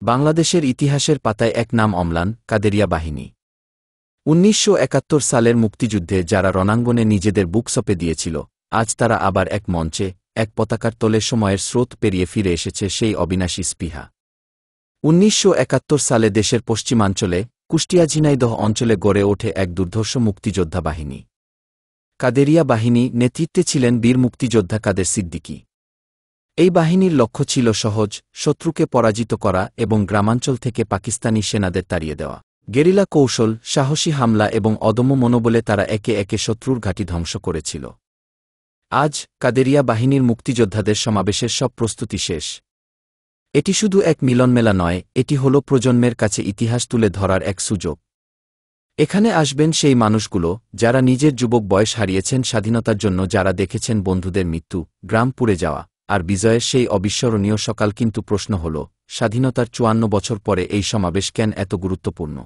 বাংলাদেশের ইতিহাসের পাতায় এক নাম অম্লান, কাদেরিয়া বাহিনী। ১৯৭১ সালের মুক্তিযুদ্ধে যারা রণাঙ্গনে নিজেদের বুক সঁপে দিয়েছিল, আজ তারা আবার এক মঞ্চে, এক পতাকার তলে সময়ের স্রোত পেরিয়ে ফিরে এসেছে সেই অবিনাশী স্পৃহা। ১৯৭১ সালে দেশের পশ্চিমাঞ্চলে, কুষ্টিয়া ঝিনাইদহ অঞ্চলে গড়ে ওঠে এক দুর্ধর্ষ মুক্তিযোদ্ধা বাহিনী। কাদেরিয়া বাহিনী নেতৃত্বে ছিলেন বীর মুক্তিযোদ্ধা কাদের সিদ্দিকী। এই বাহিনীর লক্ষ্য ছিল সহজ, শত্রুকে পরাজিত করা এবং গ্রামাঞ্চল থেকে পাকিস্তানি সেনাদের তাড়িয়ে দেওয়া। গেরিলা কৌশল, সাহসী হামলা এবং অদম্য মনোবলে তারা একে একে শত্রুর ঘাঁটি ধ্বংস করেছিল। আজ কাদেরিয়া বাহিনীর মুক্তিযোদ্ধাদের সমাবেশের সব প্রস্তুতি শেষ। এটি শুধু এক মিলনমেলা নয়, এটি হল প্রজন্মের কাছে ইতিহাস তুলে ধরার এক সুযোগ। এখানে আসবেন সেই মানুষগুলো যারা নিজের যুবক বয়স হারিয়েছেন স্বাধীনতার জন্য, যারা দেখেছেন বন্ধুদের মৃত্যু, গ্রাম পুড়ে যাওয়া আর বিজয়ের সেই অবিস্মরণীয় সকাল। কিন্তু প্রশ্ন হল, স্বাধীনতার ৫৪ বছর পরে এই সমাবেশ কেন এত গুরুত্বপূর্ণ?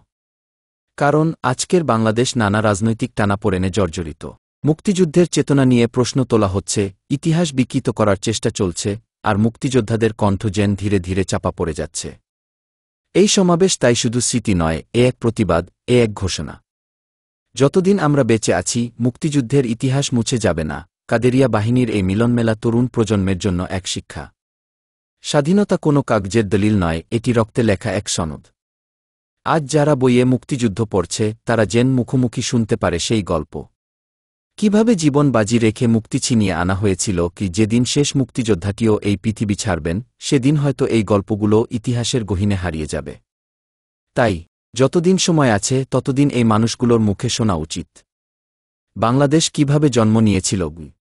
কারণ আজকের বাংলাদেশ নানা রাজনৈতিক টানাপোড়েনে জর্জরিত। মুক্তিযুদ্ধের চেতনা নিয়ে প্রশ্ন তোলা হচ্ছে, ইতিহাস বিকৃত করার চেষ্টা চলছে, আর মুক্তিযোদ্ধাদের কণ্ঠ যেন ধীরে ধীরে চাপা পড়ে যাচ্ছে। এই সমাবেশ তাই শুধু স্মৃতি নয়, এ এক প্রতিবাদ, এ এক ঘোষণা। যতদিন আমরা বেঁচে আছি, মুক্তিযুদ্ধের ইতিহাস মুছে যাবে না। কাদেরিয়া বাহিনীর এই মিলনমেলা তরুণ প্রজন্মের জন্য এক শিক্ষা। স্বাধীনতা কোনো কাগজের দলিল নয়, এটি রক্তে লেখা এক সনদ। আজ যারা বইয়ে মুক্তিযুদ্ধ পড়ছে, তারা যেন মুখোমুখি শুনতে পারে সেই গল্প। কিভাবে জীবন বাজি রেখে মুক্তি ছিনিয়ে আনা হয়েছিল, কি যেদিন শেষ মুক্তিযোদ্ধাটিও এই পৃথিবী ছাড়বেন, সেদিন হয়তো এই গল্পগুলো ইতিহাসের গহীনে হারিয়ে যাবে। তাই যতদিন সময় আছে, ততদিন এই মানুষগুলোর মুখে শোনা উচিত। বাংলাদেশ কিভাবে জন্ম নিয়েছিল,